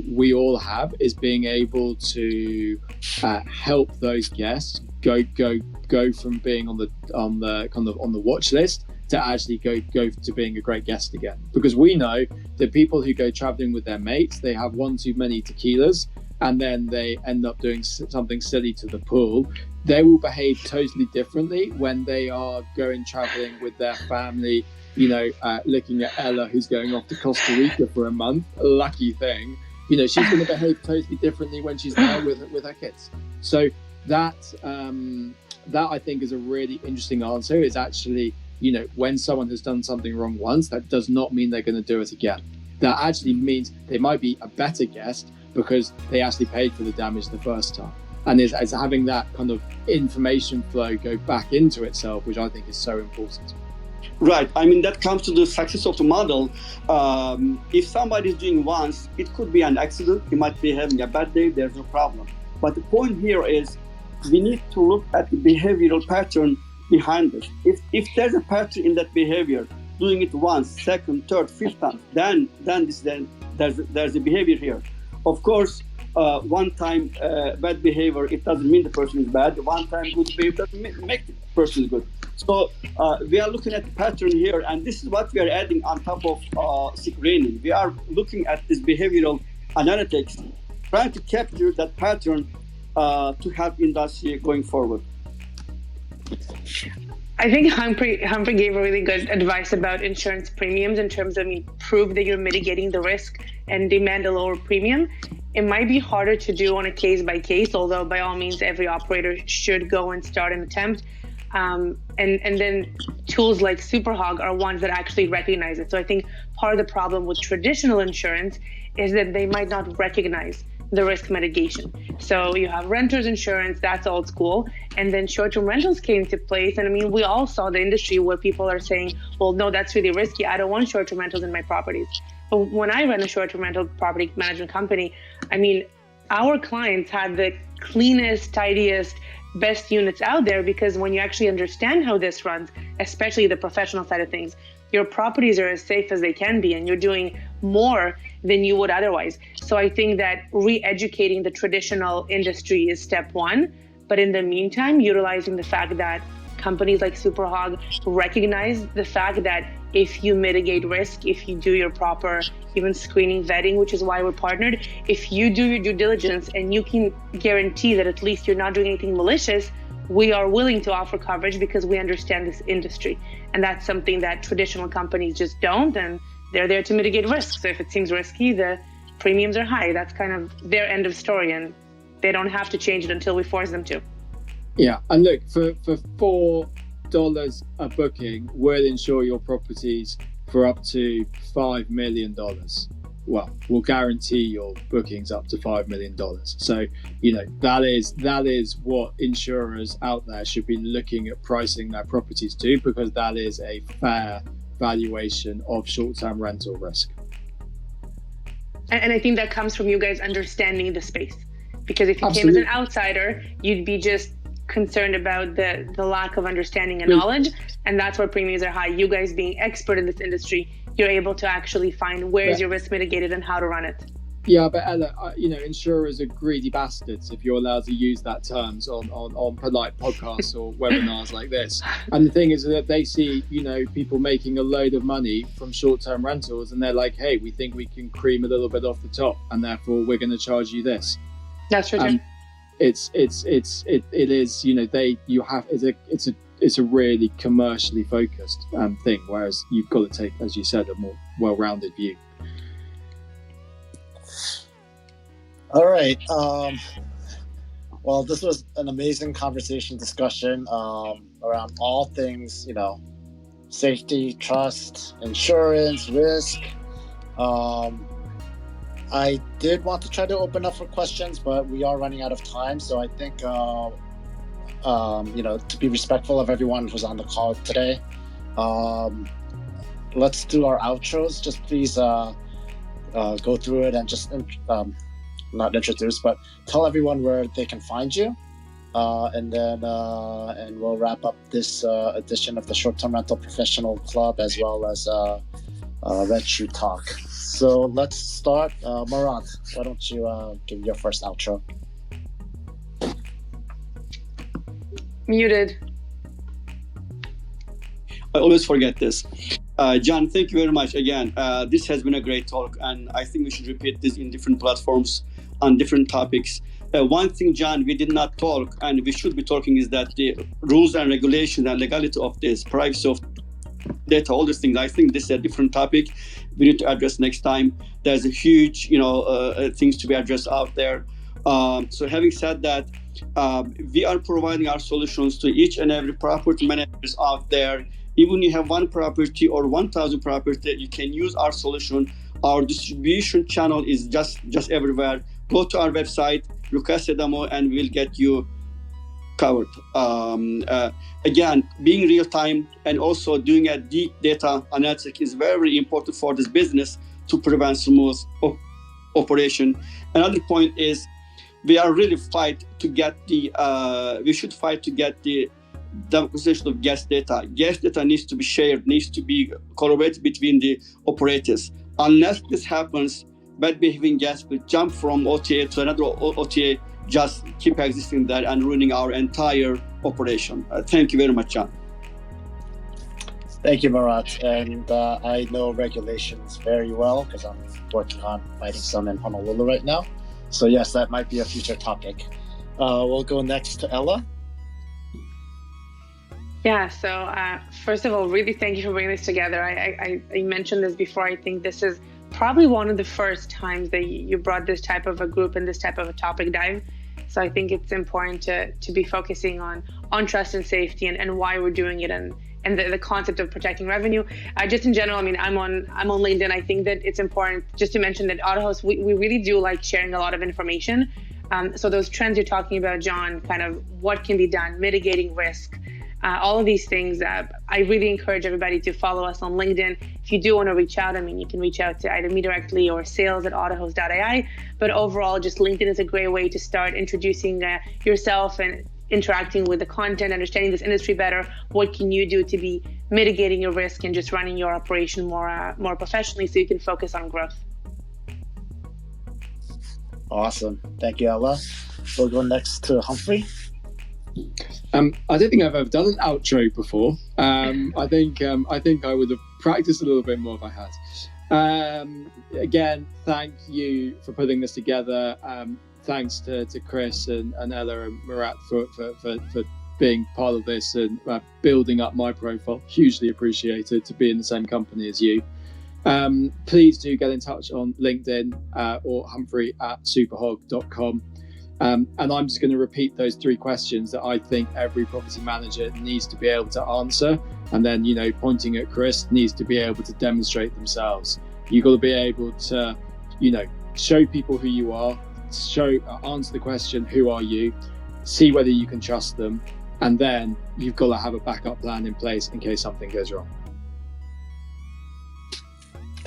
we all have is being able to help those guests go from being on the watch list to actually go to being a great guest again. Because we know that people who go traveling with their mates, they have one too many tequilas, and then they end up doing something silly to the pool. They will behave totally differently when they are going traveling with their family, looking at Ella, who's going off to Costa Rica for a month. Lucky thing. She's going to behave totally differently when she's there with her kids. So that I think is a really interesting answer. Is actually, when someone has done something wrong once, that does not mean they're going to do it again. That actually means they might be a better guest because they actually paid for the damage the first time. And it's having that kind of information flow go back into itself, which I think is so important. Right. I mean, that comes to the success of the model. If somebody is doing once, it could be an accident. He might be having a bad day. There's no problem. But the point here is we need to look at the behavioral pattern behind it. If there's a pattern in that behavior, doing it once, second, third, fifth time, then there's a behavior here. Of course, one time bad behavior, it doesn't mean the person is bad. One time good behavior doesn't make the person good. So we are looking at the pattern here, and this is what we are adding on top of screening. We are looking at this behavioral analytics, trying to capture that pattern to help industry going forward. I think Humphrey gave a really good advice about insurance premiums in terms of prove that you're mitigating the risk and demand a lower premium. It might be harder to do on a case by case, although by all means every operator should go and start an attempt. And then tools like SUPERHOG are ones that actually recognize it. So I think part of the problem with traditional insurance is that they might not recognize the risk mitigation. So you have renters insurance, that's old school. And then short-term rentals came into place. And we all saw the industry where people are saying, well, no, that's really risky. I don't want short-term rentals in my properties. But when I run a short-term rental property management company, our clients had the cleanest, tidiest, best units out there, because when you actually understand how this runs, especially the professional side of things, your properties are as safe as they can be, and you're doing more than you would otherwise. So I think that re-educating the traditional industry is step one. But in the meantime, utilizing the fact that companies like SUPERHOG recognize the fact that if you mitigate risk, if you do your proper even screening, vetting, which is why we're partnered, if you do your due diligence and you can guarantee that at least you're not doing anything malicious, we are willing to offer coverage because we understand this industry. And that's something that traditional companies just don't, and they're there to mitigate risk. So if it seems risky, the premiums are high. That's kind of their end of story, and they don't have to change it until we force them to. Yeah, and look, for $4 a booking, we'll insure your properties for up to $5 million. Well, we'll guarantee your bookings up to $5 million. So, that is what insurers out there should be looking at pricing their properties to, because that is a fair valuation of short-term rental risk. And I think that comes from you guys understanding the space, because if you Absolutely. came as an outsider, you'd be just concerned about the lack of understanding and knowledge, and that's where premiums are high. You guys being expert in this industry, you're able to actually find where's your risk mitigated and how to run it. Yeah, but Ella, insurers are greedy bastards, if you're allowed to use that terms on polite podcasts or webinars like this. And the thing is that they see, people making a load of money from short-term rentals, and they're like, hey, we think we can cream a little bit off the top, and therefore we're going to charge you this. That's true. It's a really commercially focused thing, whereas you've got to take, as you said, a more well-rounded view. All right. Well, this was an amazing conversation discussion around all things, safety, trust, insurance, risk. I did want to try to open up for questions, but we are running out of time. So I think, to be respectful of everyone who's on the call today, let's do our outros. Just please go through it and just not introduce, but tell everyone where they can find you, and we'll wrap up this edition of the Short-Term Rental Professional Club, as well as Red Shoe Talk. So let's start. Murat, why don't you give your first outro? Muted. I always forget this. John, thank you very much again. This has been a great talk, and I think we should repeat this in different platforms on different topics. One thing, John, we did not talk, and we should be talking, is that the rules and regulations and legality of this, privacy of data, all these things. I think this is a different topic we need to address next time. There's a huge, things to be addressed out there. So having said that, we are providing our solutions to each and every property managers out there. Even you have one property or 1,000 property, you can use our solution. Our distribution channel is just everywhere. Go to our website, request a demo, and we'll get you covered. Again, being real time and also doing a deep data analytics is very important for this business to prevent smooth operation. Another point is we are really fight to get the acquisition of gas data. Gas data needs to be shared, needs to be collaborated between the operators. Unless this happens, bad behaving gas will jump from OTA to another OTA, just keep existing there and ruining our entire operation. Thank you very much, John. Thank you, Murat. And I know regulations very well because I'm working on writing some in Honolulu right now. So yes, that might be a future topic. We'll go next to Ella. Yeah, so first of all, really thank you for bringing this together. I mentioned this before. I think this is probably one of the first times that you brought this type of a group and this type of a topic dive. So I think it's important to be focusing on trust and safety and why we're doing it and the concept of protecting revenue. Just in general, I mean, I'm on LinkedIn. I think that it's important just to mention that Autohost, we really do like sharing a lot of information. So those trends you're talking about, John, kind of what can be done, mitigating risk, all of these things. I really encourage everybody to follow us on LinkedIn. If you do want to reach out, I mean, you can reach out to either me directly or sales@Autohost.ai. But overall, just LinkedIn is a great way to start introducing yourself and interacting with the content, understanding this industry better. What can you do to be mitigating your risk and just running your operation more professionally so you can focus on growth? Awesome. Thank you, Ella. We'll go next to Humphrey. I don't think I've ever done an outro before. I think I would have practiced a little bit more if I had. Again, thank you for putting this together. Thanks to Chris and Ella and Murat for being part of this and building up my profile. Hugely appreciated to be in the same company as you. Please do get in touch on LinkedIn or Humphrey@superhog.com. And I'm just going to repeat those 3 questions that I think every property manager needs to be able to answer. And then, pointing at Chris, needs to be able to demonstrate themselves. You've got to be able to, show people who you are, answer the question, who are you, see whether you can trust them. And then you've got to have a backup plan in place in case something goes wrong.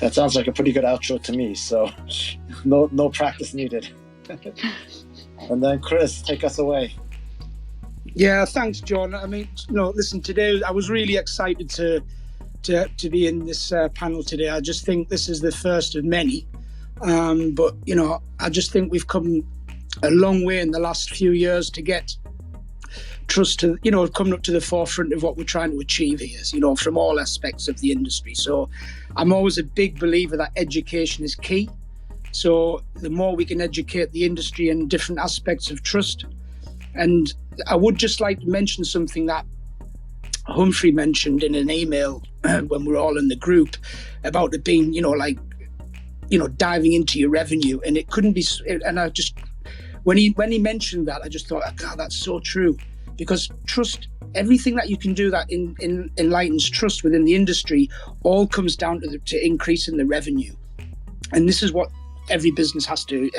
That sounds like a pretty good outro to me. So no practice needed. And then Chris, take us away. Yeah, thanks, John. I mean, listen, today I was really excited to be in this panel today. I just think this is the first of many. But, I just think we've come a long way in the last few years to get trust to, coming up to the forefront of what we're trying to achieve here, from all aspects of the industry. So I'm always a big believer that education is key. So the more we can educate the industry in different aspects of trust. And I would just like to mention something that Humphrey mentioned in an email when we were all in the group about it being, diving into your revenue. And it couldn't be, and I just, when he mentioned that, I just thought, God, that's so true. Because trust, everything that you can do that enlightens trust within the industry all comes down to increasing the revenue. And this is what every business has to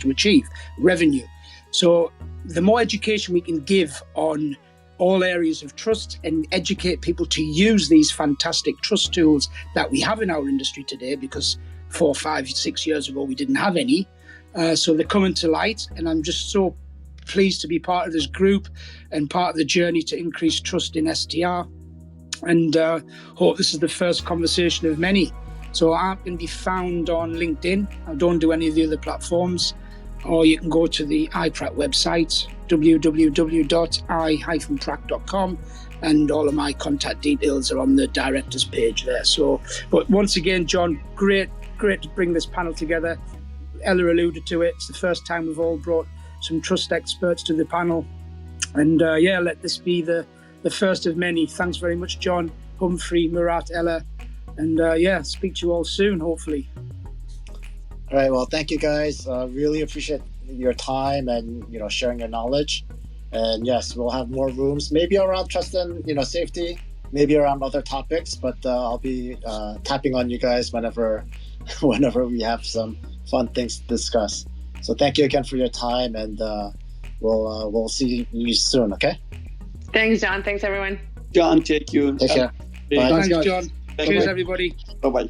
achieve, revenue. So the more education we can give on all areas of trust and educate people to use these fantastic trust tools that we have in our industry today, because 4, 5, 6 years ago, we didn't have any. So they're coming to light, and I'm just so pleased to be part of this group and part of the journey to increase trust in STR, and hope this is the first conversation of many. So I can be found on LinkedIn. I don't do any of the other platforms, or you can go to the I-PRAC website, www.i-prac.com, and all of my contact details are on the director's page there. So, but once again, John, great to bring this panel together. Ella alluded to it. It's the first time we've all brought some trust experts to the panel. And let this be the first of many. Thanks very much, John, Humphrey, Murat, Ella. And speak to you all soon, hopefully. All right. Well, thank you guys. Really appreciate your time and, sharing your knowledge. And yes, we'll have more rooms, maybe around trust and, safety, maybe around other topics, but I'll be tapping on you guys whenever we have some fun things to discuss. So thank you again for your time, and we'll see you soon. Okay. Thanks, John. Thanks, everyone. John, take you. Take care. Thanks, John. Bye. Cheers, everybody. Bye-bye.